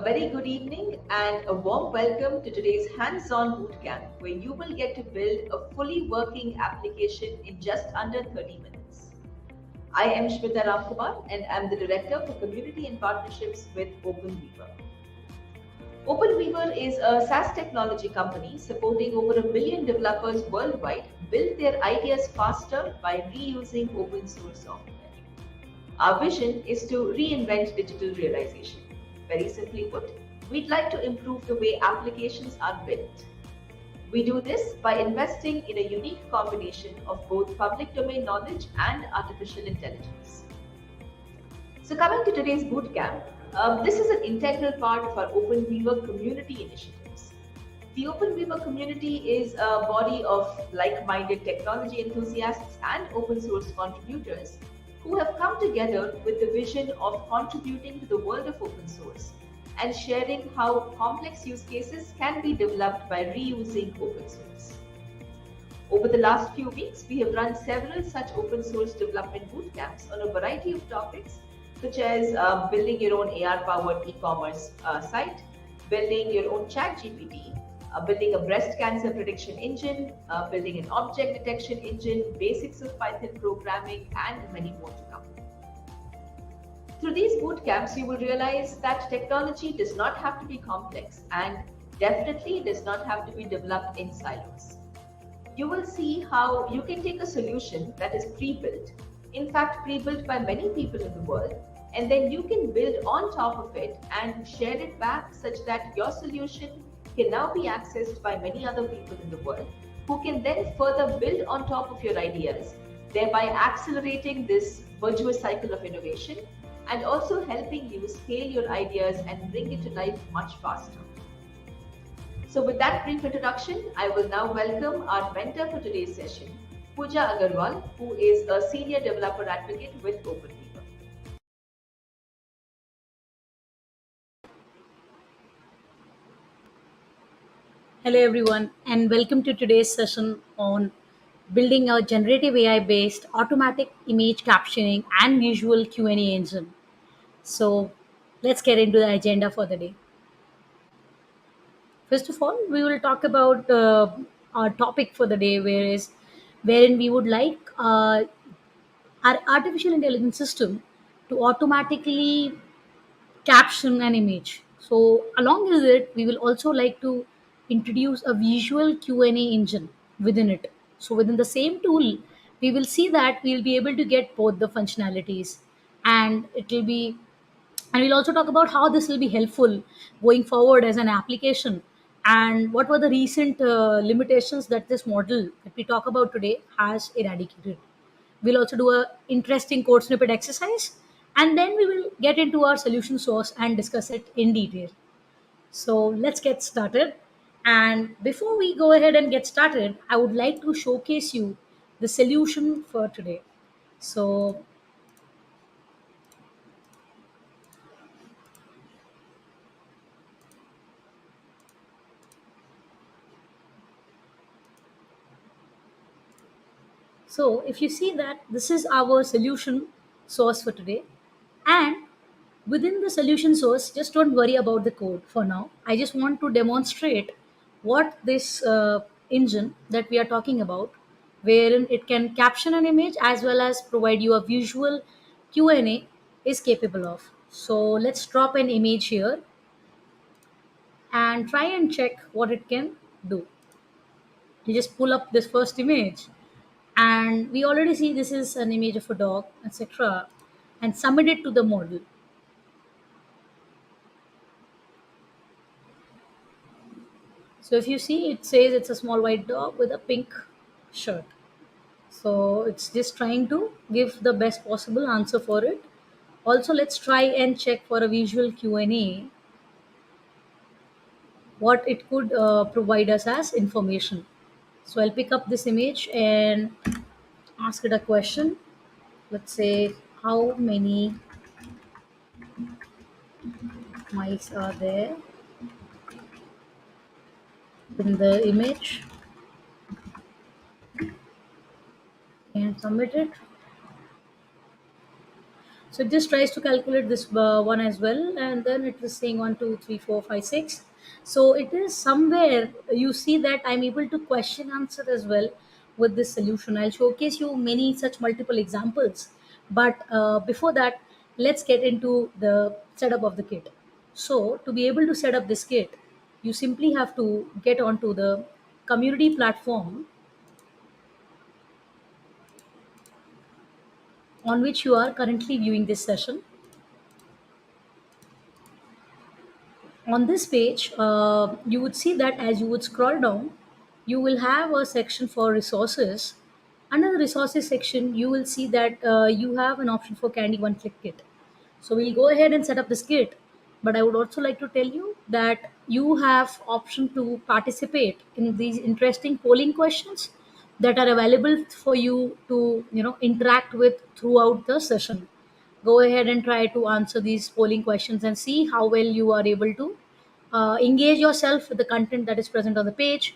very good evening and a warm welcome to today's hands-on bootcamp where you will get to build a fully working application in just under 30 minutes. I am Shmita Ramkumar and I'm the Director for Community and Partnerships with OpenWeaver. OpenWeaver is a SaaS technology company supporting over 1 million developers worldwide build their ideas faster by reusing open source software. Our vision is to reinvent digital realization. Very simply put, we'd like to improve the way applications are built. We do this by investing in a unique combination of both public domain knowledge and artificial intelligence. So coming to today's bootcamp, this is an integral part of our OpenWeaver community initiatives. The OpenWeaver community is a body of like-minded technology enthusiasts and open source contributors who have come together with the vision of contributing to the world of open source and sharing how complex use cases can be developed by reusing open source. Over the last few weeks, we have run several such open source development bootcamps on a variety of topics, such as building your own AR-powered e-commerce site, building your own ChatGPT, building a breast cancer prediction engine, building an object detection engine, basics of Python programming, and many more to come. Through these bootcamps, you will realize that technology does not have to be complex and definitely does not have to be developed in silos. You will see how you can take a solution that is pre-built, in fact pre-built by many people in the world, and then you can build on top of it and share it back such that your solution can now be accessed by many other people in the world who can then further build on top of your ideas, thereby accelerating this virtuous cycle of innovation and also helping you scale your ideas and bring it to life much faster. So with that brief introduction, I will now welcome our mentor for today's session, Pooja Agarwal, who is a senior developer advocate with OpenWeaver. Hello, everyone, and welcome to today's session on building a generative AI based automatic image captioning and visual QnA engine. So, let's get into the agenda for the day. First of all, we will talk about our topic for the day, wherein we would like our artificial intelligence system to automatically caption an image. So, along with it, we will also like to introduce a visual Q&A engine within it. So, within the same tool, we will see that we'll be able to get both the functionalities, and it will be, and we'll also talk about how this will be helpful going forward as an application, and what were the recent limitations that this model that we talk about today has eradicated. We'll also do a interesting code snippet exercise, and then we will get into our solution source and discuss it in detail. So let's get started. And before we go ahead and get started, I would like to showcase you the solution for today. So So if you see that this is our solution source for today, and within the solution source, just don't worry about the code for now. I just want to demonstrate what this engine that we are talking about, wherein it can caption an image as well as provide you a visual Q&A, is capable of. So let's drop an image here and try and check what it can do. You just pull up this first image, and we already see this is an image of a dog, etc., and submit it to the model. So if you see, it says it's a small white dog with a pink shirt. So it's just trying to give the best possible answer for it. Also, let's try and check for a visual Q&A what it could provide us as information. So I'll pick up this image and ask it a question. Let's say, how many mice are there in the image, and submit it. So it just tries to calculate this one as well, and then it is saying 1, 2, 3, 4, 5, 6. So it is somewhere you see that I'm able to question answer as well with this solution. I'll showcase you many such multiple examples, but before that, let's get into the setup of the kit. So to be able to set up this kit, you simply have to get onto the community platform on which you are currently viewing this session. On this page, you would see that as you would scroll down, you will have a section for resources. Under the resources section, you will see that you have an option for Candy One Click Kit. So we'll go ahead and set up this kit. But I would also like to tell you that you have option to participate in these interesting polling questions that are available for you to interact with throughout the session. Go ahead and try to answer these polling questions and see how well you are able to engage yourself with the content that is present on the page.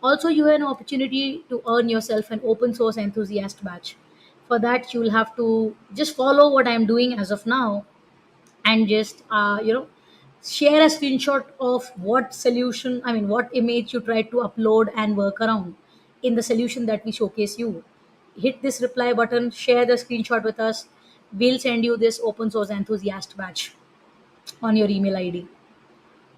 Also, you have an opportunity to earn yourself an open source enthusiast badge. For that, you will have to just follow what I'm doing as of now, and just share a screenshot of what solution, I mean what image you try to upload and work around in the solution that we showcase you. Hit this reply button, share the screenshot with us. We'll send you this open source enthusiast badge on your email id.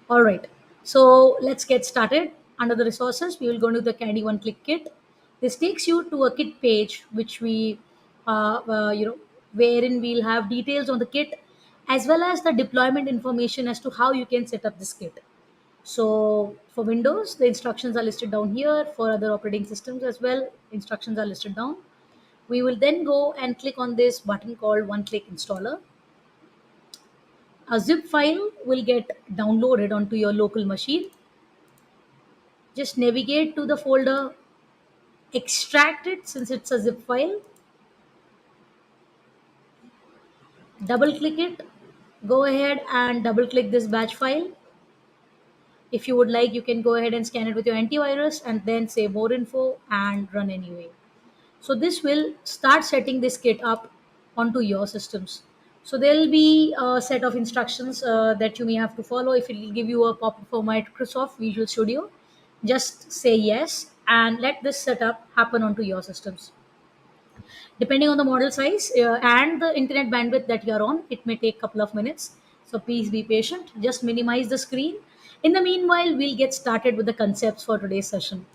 All right. So let's get started. Under the resources, we will go to the Candy One Click Kit. This takes you to a kit page, which we, wherein we'll have details on the kit as well as the deployment information as to how you can set up this kit. So for Windows, the instructions are listed down here. For other operating systems as well, instructions are listed down. We will then go and click on this button called One Click Installer. A zip file will get downloaded onto your local machine. Just navigate to the folder, extract it since it's a zip file, double click it, go ahead and double click this batch file. If you would like, you can go ahead and scan it with your antivirus and then say more info and run anyway. So this will start setting this kit up onto your systems. So there will be a set of instructions that you may have to follow. If it will give you a pop-up for Microsoft Visual Studio, just say yes and let this setup happen onto your systems. Depending on the model size and the internet bandwidth that you're on, it may take a couple of minutes. So please be patient. Just minimize the screen. In the meanwhile, we'll get started with the concepts for today's session.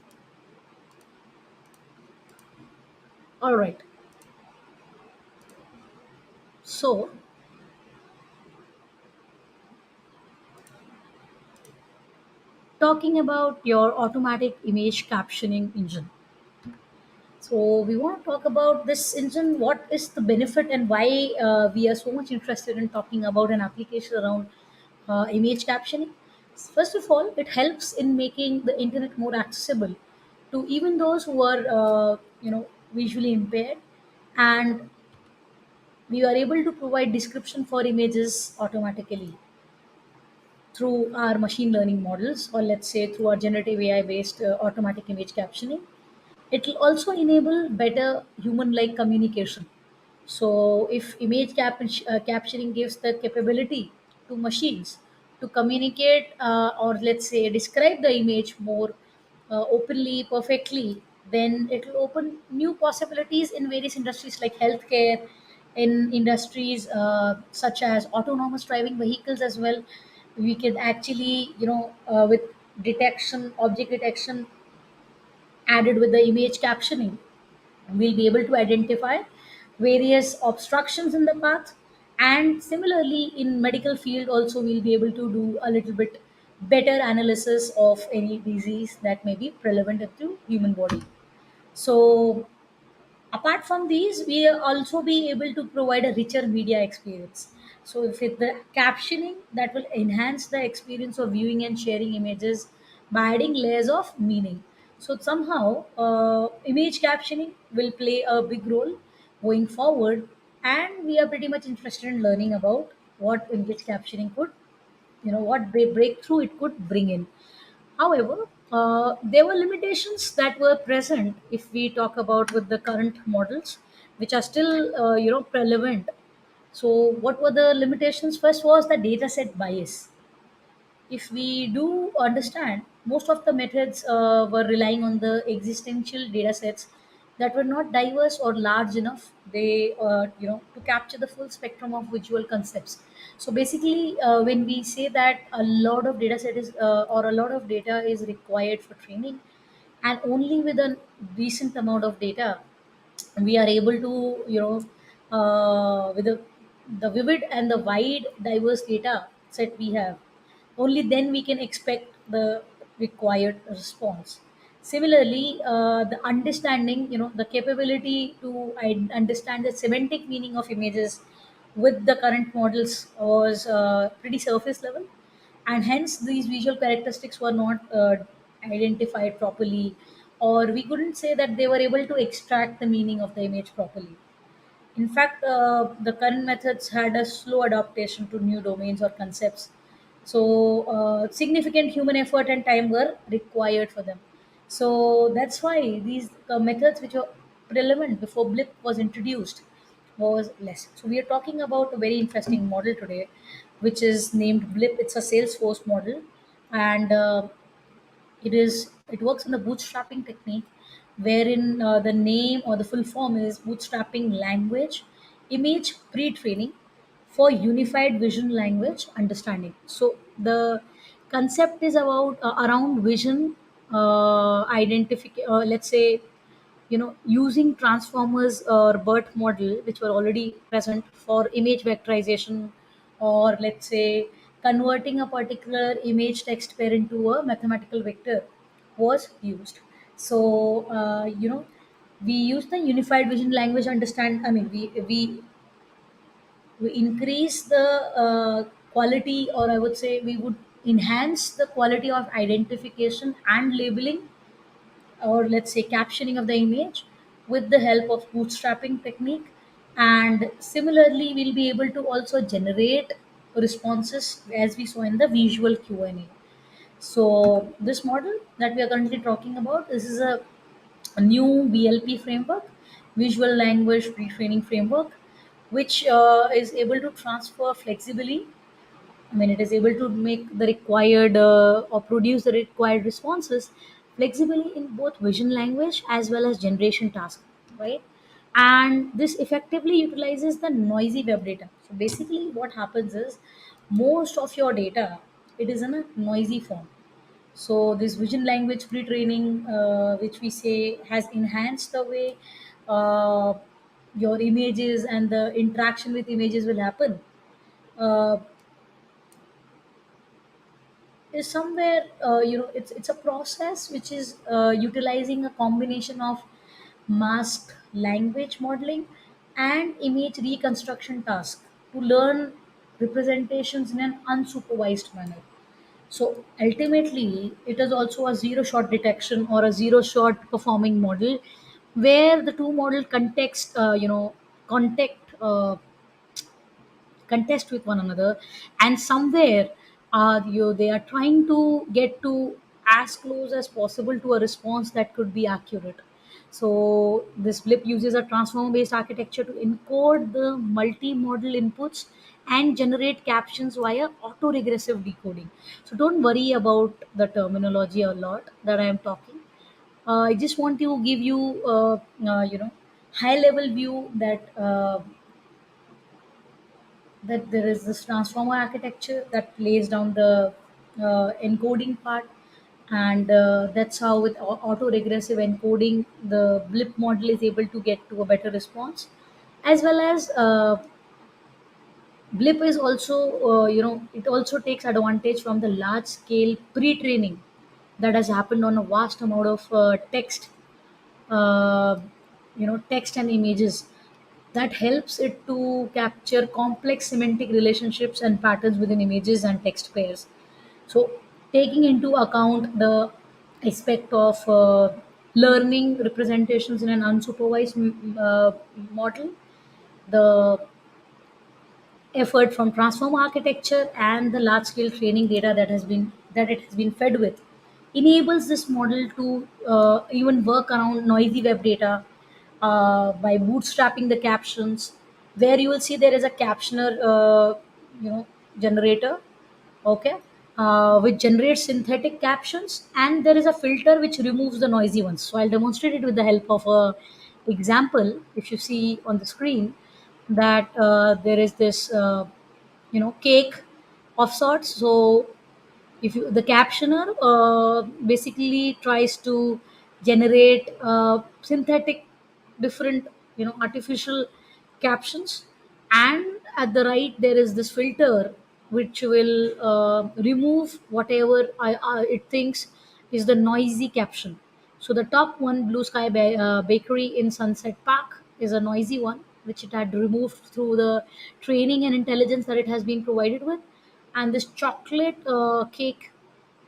All right. So talking about your automatic image captioning engine. So we want to talk about this engine. What is the benefit and why we are so much interested in talking about an application around image captioning? First of all, it helps in making the internet more accessible to even those who are visually impaired, and we are able to provide description for images automatically through our machine learning models, or let's say through our generative AI based automatic image captioning. It will also enable better human like communication. So, if captioning gives the capability to machines to communicate or let's say describe the image more openly, perfectly, then it will open new possibilities in various industries like healthcare, in industries such as autonomous driving vehicles as well. We can actually, with detection, object detection added with the image captioning, we'll be able to identify various obstructions in the path. And similarly in medical field also, we'll be able to do a little bit better analysis of any disease that may be relevant to human body. So apart from these, we will also be able to provide a richer media experience. So if it, the captioning that will enhance the experience of viewing and sharing images by adding layers of meaning. So somehow image captioning will play a big role going forward, and we are pretty much interested in learning about what image captioning could, what breakthrough it could bring in. However, there were limitations that were present if we talk about with the current models, which are still, relevant. So what were the limitations? First was the data set bias. If we do understand, most of the methods were relying on the existential data sets that were not diverse or large enough, they to capture the full spectrum of visual concepts. So basically, when we say that a lot of data set is or a lot of data is required for training, and only with a decent amount of data we are able to with the vivid and the wide diverse data set we have, only then we can expect the required response. Similarly, the understanding, the capability to understand the semantic meaning of images with the current models was pretty surface level, and hence these visual characteristics were not identified properly, or we couldn't say that they were able to extract the meaning of the image properly. In fact, the current methods had a slow adaptation to new domains or concepts. So, significant human effort and time were required for them. So, that's why these methods, which were relevant before Blip was introduced, was less. So, we are talking about a very interesting model today, which is named Blip. It's a Salesforce model, and it works in the bootstrapping technique, wherein the name or the full form is bootstrapping language image pre-training for unified vision language understanding. So the concept is about around vision identification. Let's say, using transformers or BERT model, which were already present for image vectorization, or let's say converting a particular image text pair into a mathematical vector, was used. So, we use the unified vision language understand. I mean, we increase the quality, or I would say we would enhance the quality of identification and labeling, or let's say captioning of the image, with the help of bootstrapping technique. And similarly, we'll be able to also generate responses as we saw in the visual Q&A. So this model that we are currently talking about, this is a new VLP framework, visual language pre-training framework, which is able to transfer flexibly. I mean, it is able to make the required or produce the required responses flexibly in both vision language as well as generation task, right? And this effectively utilizes the noisy web data. So basically, what happens is most of your data, it is in a noisy form. So this vision language pre-training, which we say has enhanced the way uh, your images and the interaction with images will happen. Uh, is somewhere, it's a process which is utilizing a combination of masked language modeling and image reconstruction task to learn representations in an unsupervised manner. So ultimately, it is also a zero shot detection or a zero shot performing model, where the two model context, contact contest with one another, and somewhere they are trying to get to as close as possible to a response that could be accurate. So this Blip uses a transformer based architecture to encode the multi-model inputs and generate captions via auto-regressive decoding. So don't worry about the terminology a lot that I am talking. I just want to give you high level view that there is this transformer architecture that lays down the encoding part, and that's how with auto regressive encoding the Blip model is able to get to a better response, as well as Blip is also, it also takes advantage from the large scale pre-training that has happened on a vast amount of text, uh, text and images, that helps it to capture complex semantic relationships and patterns within images and text pairs. So taking into account the aspect of learning representations in an unsupervised model, the effort from transformer architecture and the large scale training data that it has been fed with, enables this model to even work around noisy web data by bootstrapping the captions, where you will see there is a captioner, generator, okay, which generates synthetic captions, and there is a filter which removes the noisy ones. So I'll demonstrate it with the help of a example. If you see on the screen that there is this cake of sorts. So if you the captioner basically tries to generate synthetic different artificial captions, and at the right there is this filter which will remove whatever it thinks is the noisy caption. So the top one, Blue Sky Bakery in Sunset Park, is a noisy one which it had removed through the training and intelligence that it has been provided with. And this chocolate cake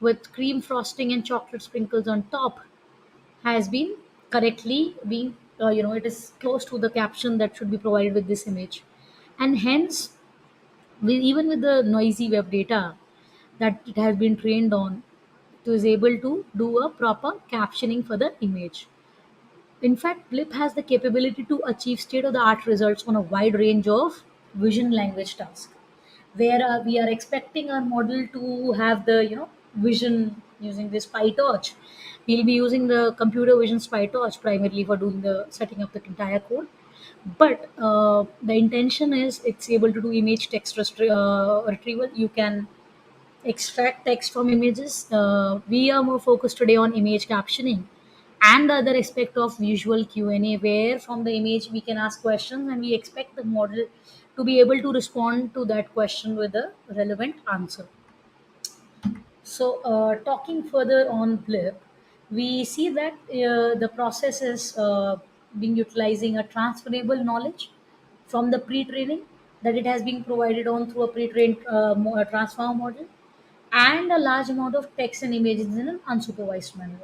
with cream frosting and chocolate sprinkles on top has been correctly being it is close to the caption that should be provided with this image. And hence, even with the noisy web data that it has been trained on, it is able to do a proper captioning for the image. In fact, Blip has the capability to achieve state of the art results on a wide range of vision language tasks, where we are expecting our model to have the vision using this PyTorch. We'll be using the computer vision PyTorch primarily for doing the setting up the entire code. But the intention is it's able to do image text retrieval. You can extract text from images. We are more focused today on image captioning and the other aspect of visual Q&A, where from the image we can ask questions and we expect the model to be able to respond to that question with a relevant answer. So, talking further on Blip, we see that the process is being utilizing a transferable knowledge from the pre-training that it has been provided on through a pre-trained transformer model, and a large amount of text and images in an unsupervised manner.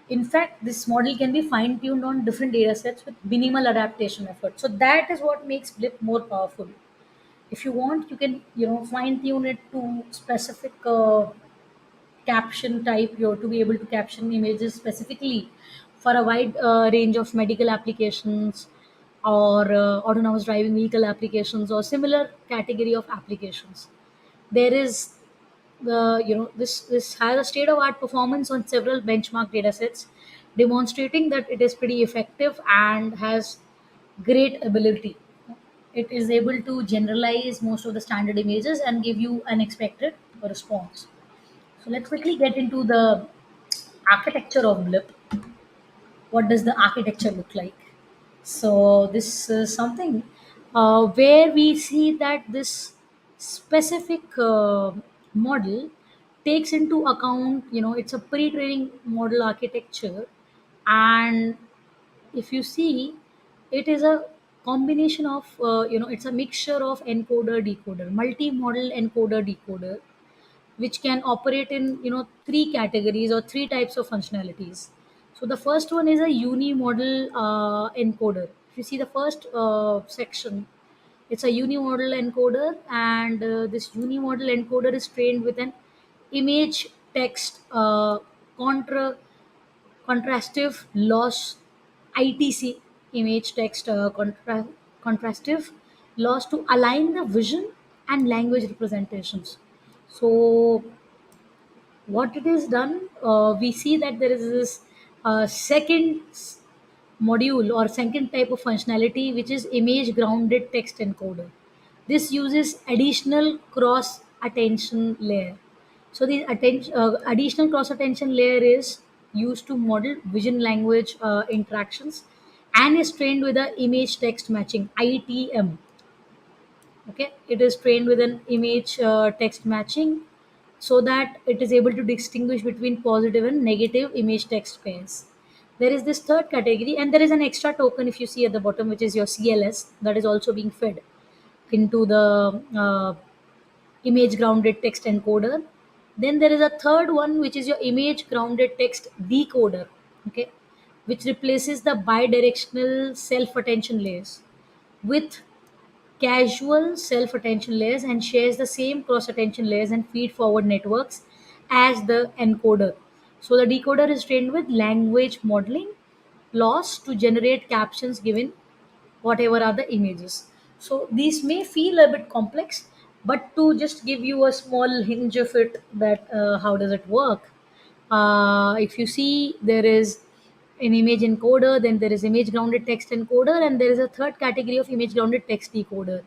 In fact, this model can be fine-tuned on different data sets with minimal adaptation effort. So that is what makes Blip more powerful. If you want, you can fine-tune it to specific caption type, to be able to caption images specifically for a wide range of medical applications, or autonomous driving vehicle applications, or similar category of applications. There is this has a state of art performance on several benchmark datasets, demonstrating that it is pretty effective and has great ability. It is able to generalize most of the standard images and give you an expected response. So let's quickly get into the architecture of Blip. What does the architecture look like? So this is something where we see that this specific model takes into account, it's a pre-training model architecture. And if you see, it is a combination of it's a mixture of encoder decoder, multi-model encoder decoder, which can operate in three categories or three types of functionalities. So the first one is a unimodal encoder. If you see the first section, it's a unimodal encoder, and this unimodal encoder is trained with an image text contra contrastive loss, ITC, image text contrastive loss, to align the vision and language representations. So what it is done, we see that there is this second module or second type of functionality, which is image grounded text encoder. This uses additional cross attention layer. So the additional cross attention layer is used to model vision language interactions, and is trained with a image text matching, ITM. Okay, it is trained with an image text matching, so that it is able to distinguish between positive and negative image text pairs. There is this third category, and there is an extra token if you see at the bottom, which is your CLS, that is also being fed into the image grounded text encoder. Then there is a third one, which is your image grounded text decoder, okay, which replaces the bidirectional self attention layers with casual self attention layers, and shares the same cross attention layers and feed forward networks as the encoder. So the decoder is trained with language modeling loss to generate captions given whatever are the images. So these may feel a bit complex, but to just give you a small hinge of it, that how does it work? If you see, there is an image encoder, then there is image grounded text encoder, and there is a third category of image grounded text decoder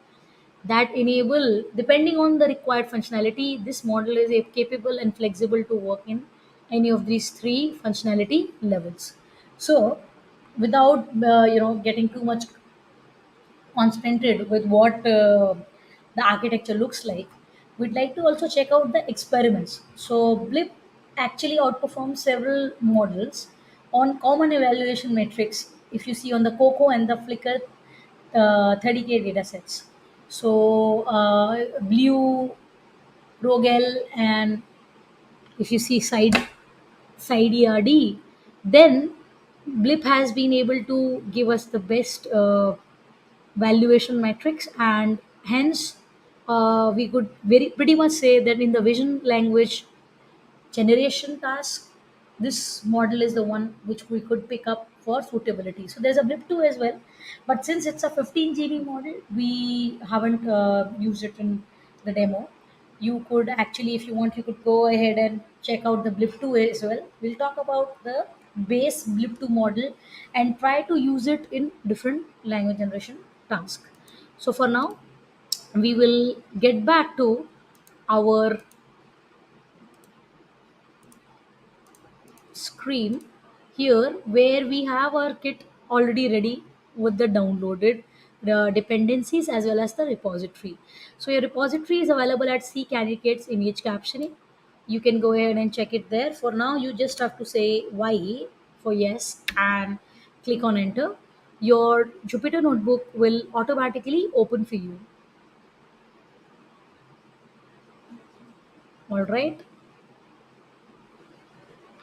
that enable, depending on the required functionality, this model is capable and flexible to work in any of these three functionality levels. So without getting too much concentrated with what the architecture looks like, we'd like to also check out the experiments. So Blip actually outperforms several models on common evaluation metrics. If you see on the Coco and the Flickr 30K datasets. So Blue, Rogel, and if you see side ERD, then Blip has been able to give us the best valuation metrics, and hence we could very pretty much say that in the vision language generation task, this model is the one which we could pick up for suitability. So there's a blip 2 as well, but since it's a 15 GB model, we haven't used it in the demo. You could actually, if you want, you could go ahead and check out the blip 2 as well. We'll talk about the base blip 2 model and try to use it in different language generation task. So for now, we will get back to our screen here, where we have our kit already ready with the downloaded dependencies as well as the repository. So your repository is available at C Candidates Image Captioning. You can go ahead and check it there. For now, you just have to say Y for yes and click on enter. Your Jupyter notebook will automatically open for you. All right,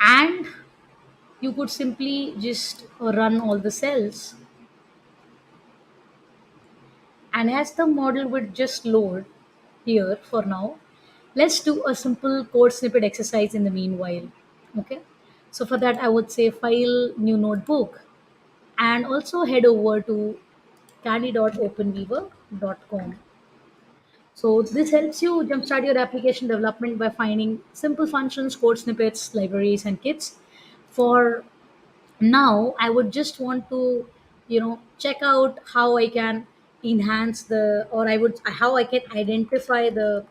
and you could simply just run all the cells. And as the model would just load here for now, let's do a simple code snippet exercise in the meanwhile. Okay. So for that, I would say file, new notebook, and also head over to kandi.openweaver.com. So this helps you jumpstart your application development by finding simple functions, code snippets, libraries, and kits. For now, I would just want to check out how I can enhance the, or I would how I can identify the,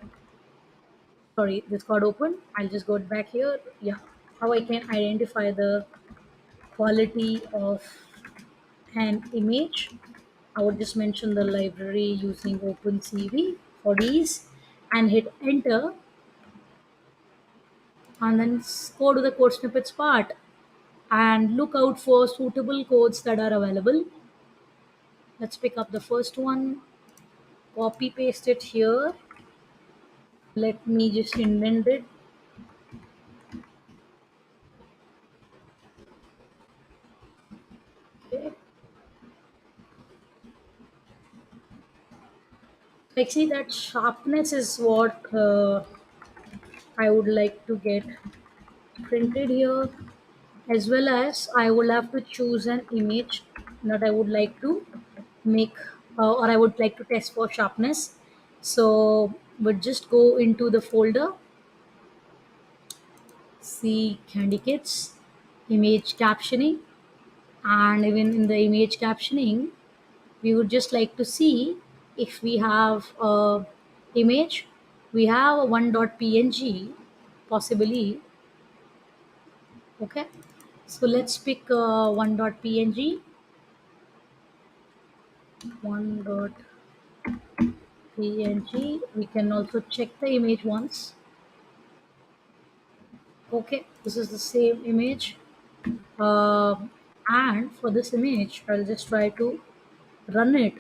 sorry, this got open, I'll just go back here. Yeah, how I can identify the quality of an image. I would just mention the library using OpenCV for these and hit enter, and then go to the code snippets part and look out for suitable codes that are available. Let's pick up the first one, copy paste it here. Let me just indent it. Okay. Like, see, that sharpness is what I would like to get printed here, as well as I will have to choose an image that I would like to make, or I would like to test for sharpness. So we'll just go into the folder, see Candy Kits, image captioning, and even in the image captioning, we would just like to see if we have a image. We have a 1.png possibly. Okay, so let's pick 1.png. 1.png, we can also check the image once. Okay, this is the same image. uh, and for this image, I'll just try to run it,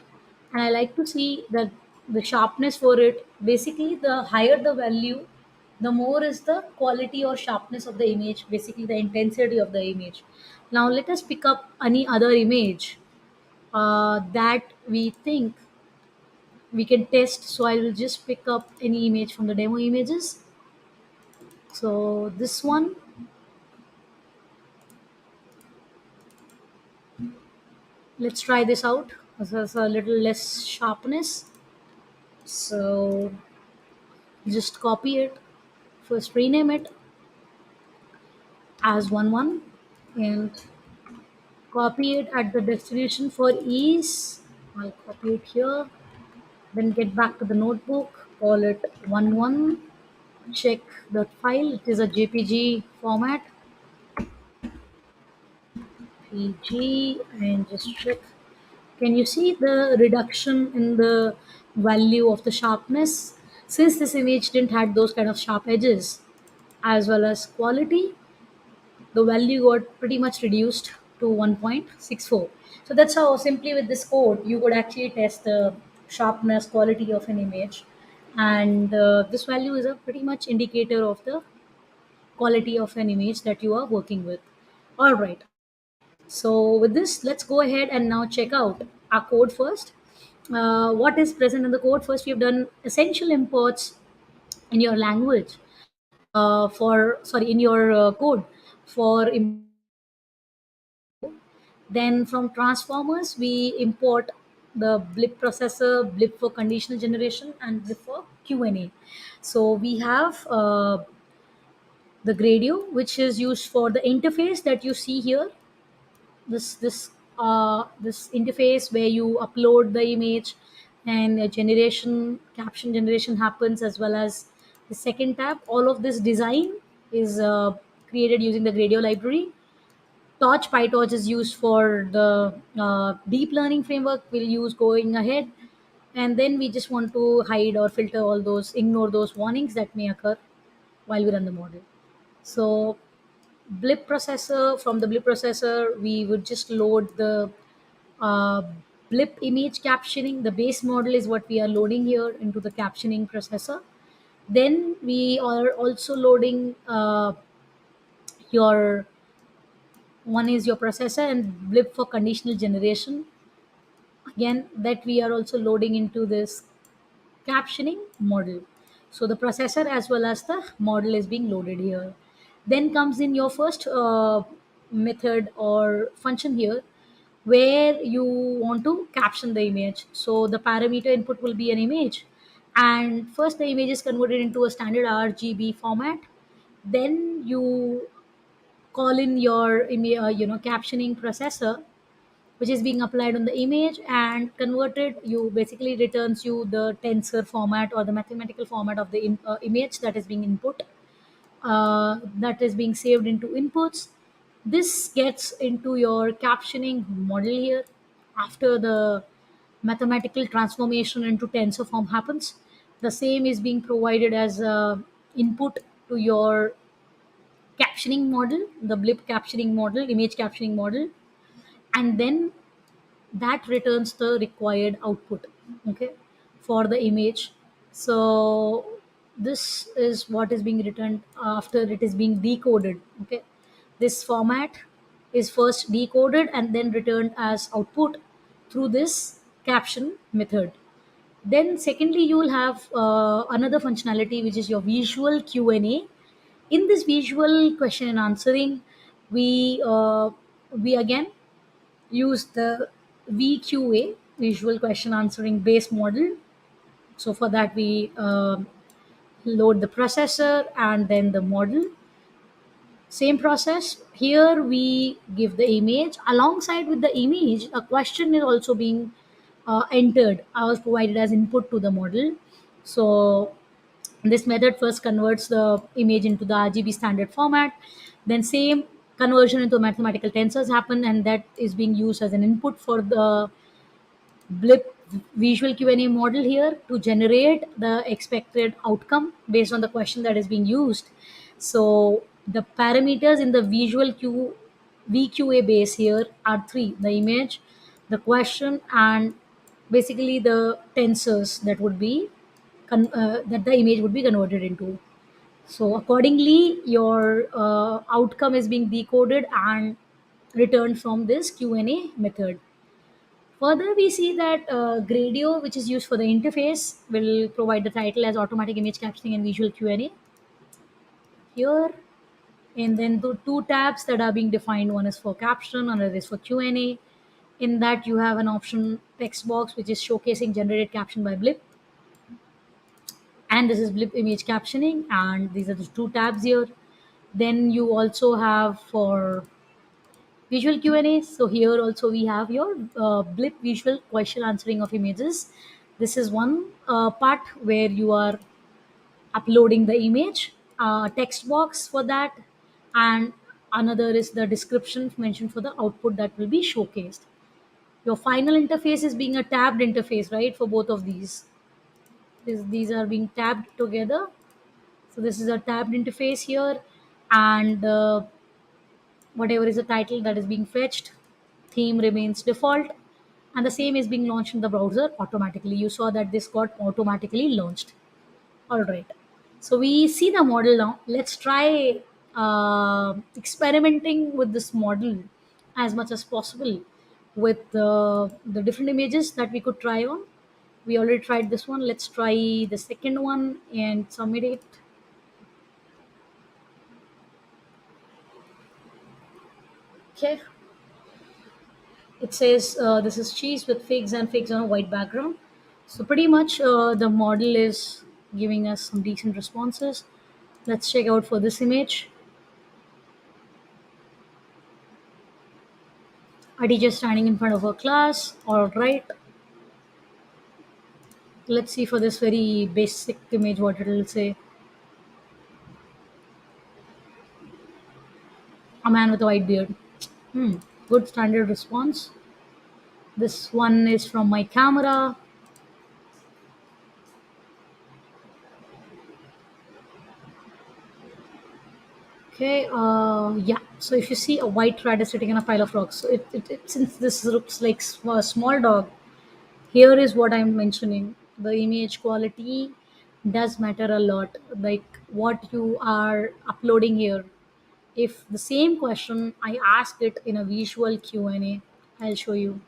and I like to see that the sharpness for it, basically the higher the value, the more is the quality or sharpness of the image, basically the intensity of the image. Now let us pick up any other image that we think we can test. So I will just pick up any image from the demo images. So this one, let's try this out. This has a little less sharpness. So just copy it. First rename it as 1 1 and copy it at the destination for ease. I'll copy it here. Then get back to the notebook. Call it 1 1. Check the file. It is a JPG format. PG and just check. Can you see the reduction in the value of the sharpness? Since this image didn't had those kind of sharp edges as well as quality, the value got pretty much reduced to 1.64. So that's how simply with this code you could actually test the sharpness quality of an image, and this value is a pretty much indicator of the quality of an image that you are working with. All right. So with this, let's go ahead and now check out our code first. What is present in the code? First, we have done essential imports in your language for sorry in your code for then from transformers we import the blip processor, blip for conditional generation, and blip for QnA. So we have the gradio, which is used for the interface that you see here. This interface where you upload the image and a generation caption generation happens, as well as the second tab. All of this design is created using the gradio library. Torch PyTorch is used for the deep learning framework we'll use going ahead. And then we just want to hide or filter all those, ignore those warnings that may occur while we run the model. So blip processor, from the blip processor, we would just load the uh, blip image captioning. The base model is what we are loading here into the captioning processor. Then we are also loading your one is your processor and blip for conditional generation. Again, that we are also loading into this captioning model. So the processor as well as the model is being loaded here. Then comes in your first method or function here, where you want to caption the image. So the parameter input will be an image, and first the image is converted into a standard RGB format. Then you call in your captioning processor, which is being applied on the image and converted. You basically returns you the tensor format or the mathematical format of the image that is being input, that is being saved into inputs. This gets into your captioning model here. After the mathematical transformation into tensor form happens, the same is being provided as input to your captioning model, the blip captioning model, image captioning model, and then that returns the required output, okay, for the image. So this is what is being returned after it is being decoded, okay. This format is first decoded and then returned as output through this caption method. Then secondly, you will have another functionality, which is your visual Q&A. In this visual question and answering, we again use the VQA, visual question answering base model. So for that we load the processor and then the model. Same process here, we give the image. Alongside with the image, a question is also being entered, was provided as input to the model. So this method first converts the image into the RGB standard format. Then same conversion into mathematical tensors happen, and that is being used as an input for the blip visual Q&A model here to generate the expected outcome based on the question that is being used. So the parameters in the visual VQA base here are three: the image, the question, and basically the tensors that would be that the image would be converted into. So accordingly, your outcome is being decoded and returned from this Q&A method. Further, we see that Gradio, which is used for the interface, will provide the title as Automatic Image Captioning and Visual Q&A here. And then the two tabs that are being defined, one is for caption, another is for Q&A. In that, you have an option text box which is showcasing generated caption by Blip, and this is Blip Image Captioning, and these are the two tabs here. Then you also have for visual Q&A. So here also we have your Blip visual question answering of images. This is one part where you are uploading the image, text box for that, and another is the description mentioned for the output that will be showcased. Your final interface is being a tabbed interface, right? For both of these, these are being tabbed together. So this is a tabbed interface here, and whatever is the title that is being fetched, theme remains default, and the same is being launched in the browser automatically. You saw that this got automatically launched. All right. So we see the model now. Let's try experimenting with this model as much as possible with the different images that we could try on. We already tried this one. Let's try the second one and submit it. Okay. It says this is cheese with figs and figs on a white background. So pretty much the model is giving us some decent responses. Let's check out for this image. A teacher standing in front of her class. All right. Let's see for this very basic image what it will say. A man with a white beard. Hmm. Good standard response. This one is from my camera. Okay. Yeah. So if you see a white rat is sitting in a pile of rocks, so since this looks like a small dog, here is what I'm mentioning. The image quality does matter a lot. Like what you are uploading here. If the same question I ask it in a visual Q&A, I'll show you.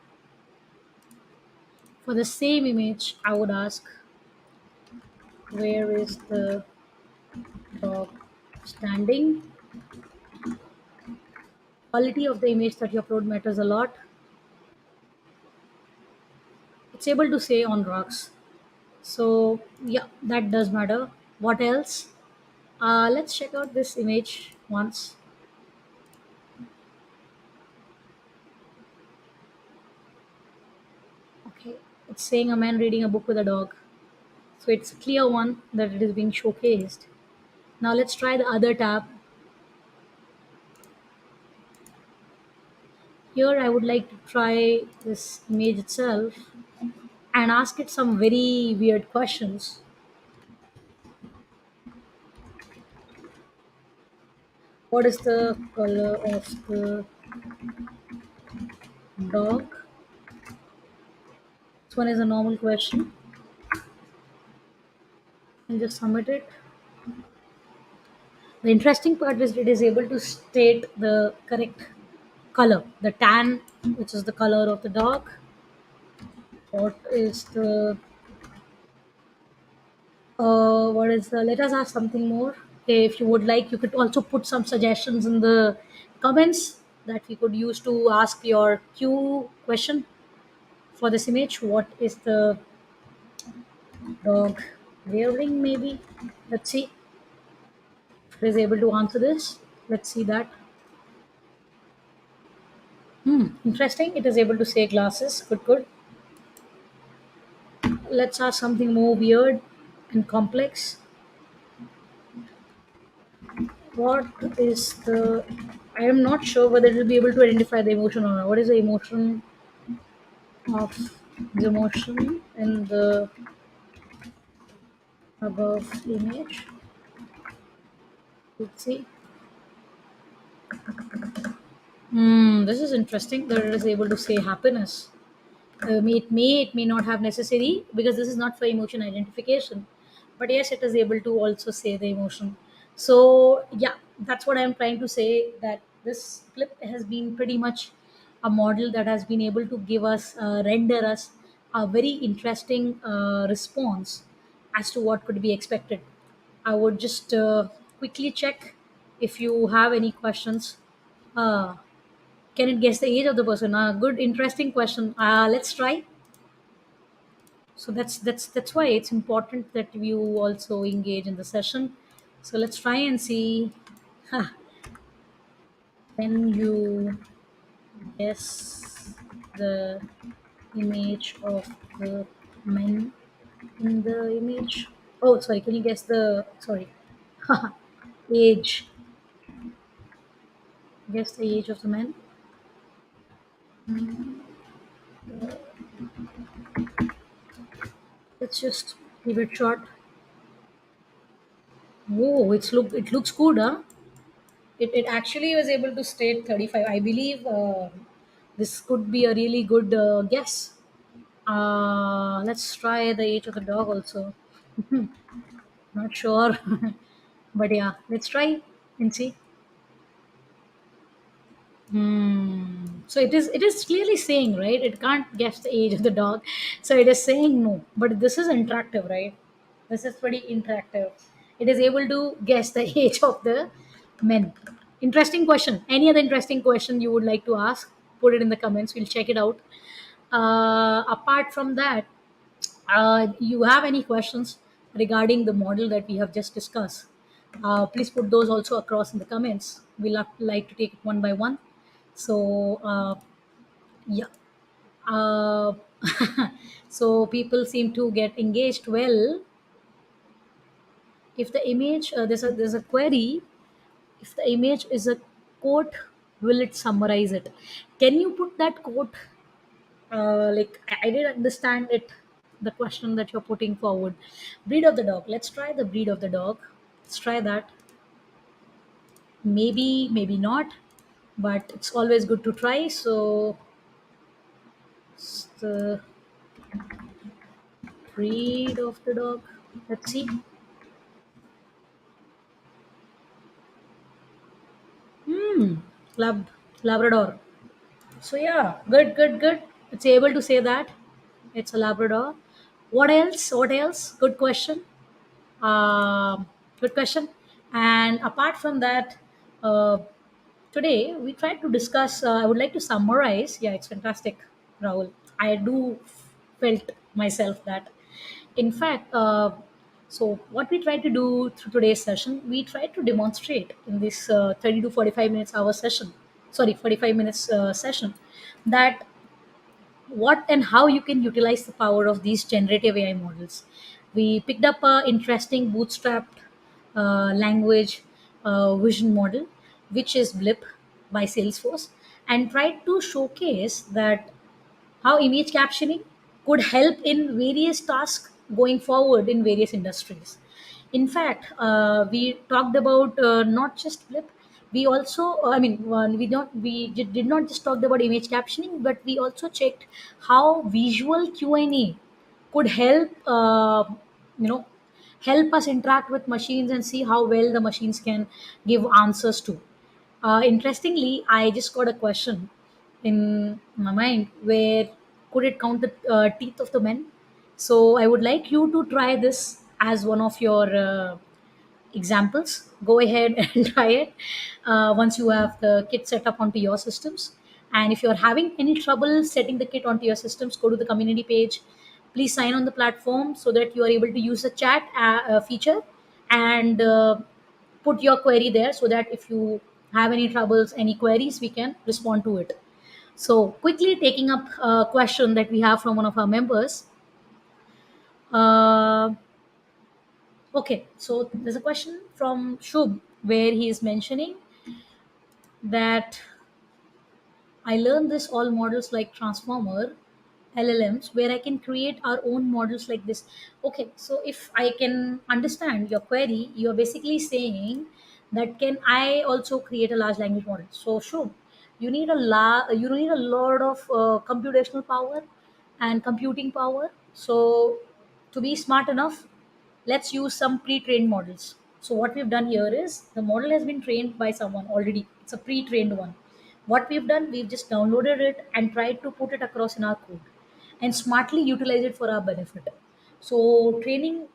For the same image, I would ask, where is the dog standing? Quality of the image that you upload matters a lot. It's able to say on rocks. So yeah, that does matter. What else? Let's check out this image once. Okay, it's saying a man reading a book with a dog. So it's a clear one that it is being showcased. Now let's try the other tab. Here I would like to try this image itself and ask it some very weird questions. What is the color of the dog? This one is a normal question. And just submit it. The interesting part is it is able to state the correct color. The tan, which is the color of the dog. What is the what is the, let us ask something more. Okay, if you would like, you could also put some suggestions in the comments that we could use to ask your Q question for this image. What is the dog wearing? Maybe. Let's see if it is able to answer this. Let's see that. Interesting. It is able to say glasses. Good, good. Let's ask something more weird and complex. What is the? I am not sure whether it will be able to identify the emotion or not. What is the emotion of the emotion in the above image? Let's see. This is interesting that it is able to say happiness. It may not have necessary because this is not for emotion identification, but yes, it is able to also say the emotion. So yeah, that's what I'm trying to say, that this clip has been pretty much a model that has been able to give us render us a very interesting response as to what could be expected. I would just quickly check if you have any questions. uh, Can it guess the age of the person? Good, interesting question. Let's try. So that's why it's important that you also engage in the session. So let's try and see. Huh, when you guess the image of the men in the image. Oh, sorry. Can you guess the sorry age? Guess the age of the man. Let's just give it a shot. Whoa, it looks good, huh? It actually was able to state 35. I believe this could be a really good guess. Let's try the age of the dog also. Not sure, but yeah, let's try and see. So it is clearly saying, right? It can't guess the age of the dog, so it is saying no. But this is interactive, right? This is pretty interactive. It is able to guess the age of the men. Interesting question. Any other interesting question you would like to ask? Put it in the comments. We'll check it out. Apart from that, you have any questions regarding the model that we have just discussed? Please put those also across in the comments. Like to take it one by one. So yeah, uh, so people seem to get engaged well. If the image there's a query, if the image is a quote, will it summarize it? Can you put that quote? Like I didn't understand it. The question that you're putting forward, breed of the dog. Let's try the breed of the dog. Let's try that. Maybe not, but it's always good to try. So it's the breed of the dog. Let's see. Hmm. Lab Labrador. So yeah, good. It's able to say that it's a Labrador. What else? What else? Good question. Um, Good question. And apart from that, uh, today we tried to discuss. I would like to summarize. Yeah, it's fantastic, Rahul. I do felt myself that. In fact, so what we tried to do through today's session, we tried to demonstrate in this 30 to 45 minutes hour session. Sorry, 45 minutes session, that what and how you can utilize the power of these generative AI models. We picked up a interesting bootstrapped language vision model, which is Blip by Salesforce, and tried to showcase that how image captioning could help in various tasks going forward in various industries. In fact, we talked about not just Blip. We also, we did not just talk about image captioning, but we also checked how visual QnA could help, you know, help us interact with machines and see how well the machines can give answers to. Interestingly, I just got a question in my mind where could it count the teeth of the men? So I would like you to try this as one of your examples. Go ahead and try it once you have the kit set up onto your systems. And if you're having any trouble setting the kit onto your systems, go to the community page. Please sign on the platform so that you are able to use the chat feature and put your query there so that if you have any troubles, any queries, we can respond to it. So, quickly taking up a question that we have from one of our members. Uh, okay, so there's a question from Shubh where he is mentioning that I learned this all models like transformer LLMs where I can create our own models like this. Okay, so if I can understand your query, you're basically saying that can I also create a large language model? So sure, you need a lot of computational power and computing power. So to be smart enough, let's use some pre-trained models. So what we've done here is the model has been trained by someone already. It's a pre-trained one. What we've done, we've just downloaded it and tried to put it across in our code and smartly utilize it for our benefit. So training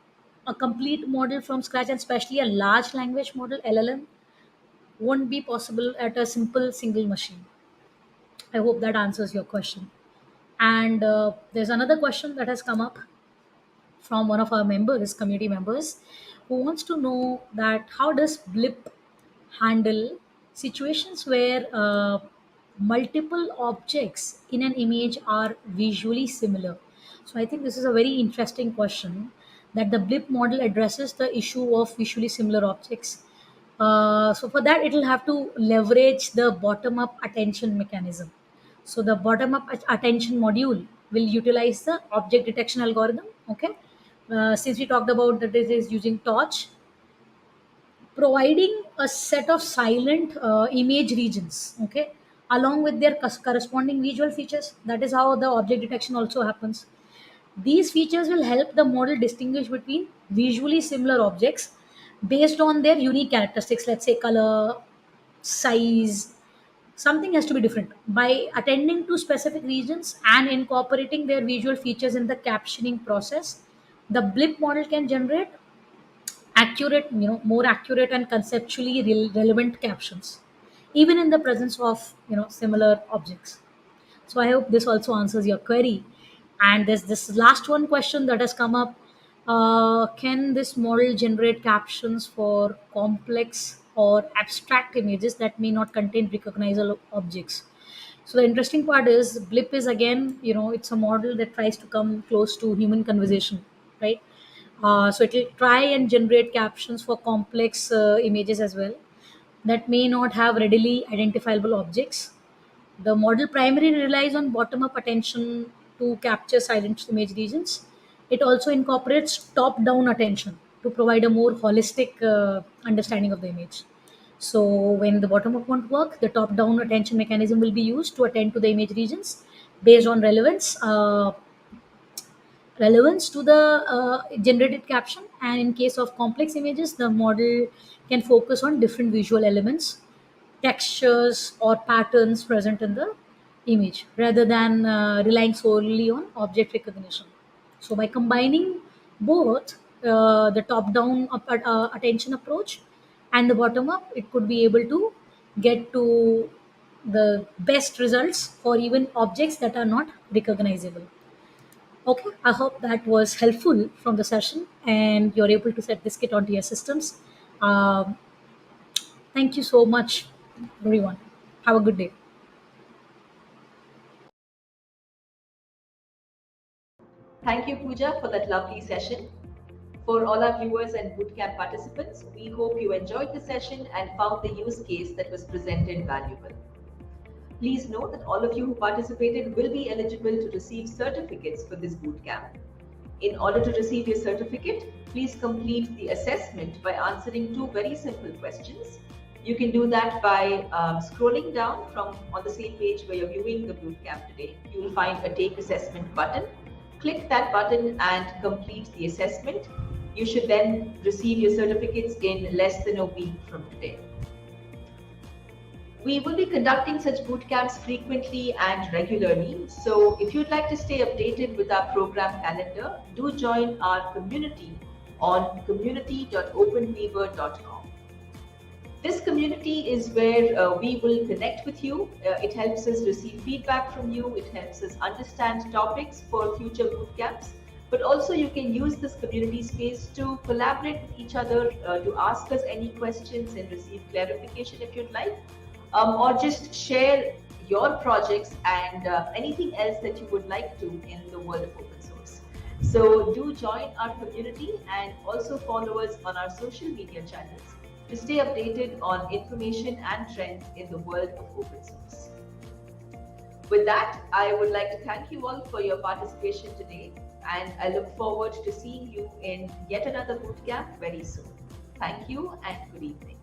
a complete model from scratch, and especially a large language model LLM, won't be possible at a simple single machine. I hope that answers your question. And there's another question that has come up from one of our members, community members, who wants to know that how does Blip handle situations where multiple objects in an image are visually similar. So I think this is a very interesting question that the Blip model addresses the issue of visually similar objects. So for that, it will have to leverage the bottom-up attention mechanism. So the bottom-up attention module will utilize the object detection algorithm. Okay, since we talked about that it is using torch, providing a set of silent image regions, okay, along with their corresponding visual features. That is how the object detection also happens. These features will help the model distinguish between visually similar objects based on their unique characteristics, let's say color, size. Something has to be different. By attending to specific regions and incorporating their visual features in the captioning process, the Blip model can generate accurate, more accurate and conceptually relevant captions, even in the presence of similar objects. So I hope this also answers your query. And there's this last one question that has come up. Can this model generate captions for complex or abstract images that may not contain recognizable objects? So the interesting part is Blip is again, it's a model that tries to come close to human conversation, right? So it will try and generate captions for complex images as well that may not have readily identifiable objects. The model primarily relies on bottom up attention to capture silent image regions. It also incorporates top down attention to provide a more holistic understanding of the image. So, when the bottom up won't work, the top down attention mechanism will be used to attend to the image regions based on relevance to the generated caption. And in case of complex images, the model can focus on different visual elements, textures or patterns present in the image rather than relying solely on object recognition. So by combining both the top down attention approach and the bottom up, it could be able to get to the best results for even objects that are not recognizable. Okay, I hope that was helpful from the session and you're able to set this kit onto your systems. Um, Thank you so much, everyone. Have a good day. Thank you, Pooja, for that lovely session. For all our viewers and bootcamp participants, we hope you enjoyed the session and found the use case that was presented valuable. Please note that all of you who participated will be eligible to receive certificates for this bootcamp. In order to receive your certificate, please complete the assessment by answering two very simple questions. You can do that by scrolling down from on the same page where you're viewing the bootcamp today. You will find a Take Assessment button. Click that button and complete the assessment. You should then receive your certificates in less than a week from today. We will be conducting such bootcamps frequently and regularly. So if you'd like to stay updated with our program calendar, do join our community on community.openweaver.com. This community is where we will connect with you. It helps us receive feedback from you. It helps us understand topics for future bootcamps. But also you can use this community space to collaborate with each other, to ask us any questions and receive clarification if you'd like, or just share your projects and anything else that you would like to in the world of open source. So do join our community and also follow us on our social media channels to stay updated on information and trends in the world of open source. With that, I would like to thank you all for your participation today, and I look forward to seeing you in yet another bootcamp very soon. Thank you and good evening.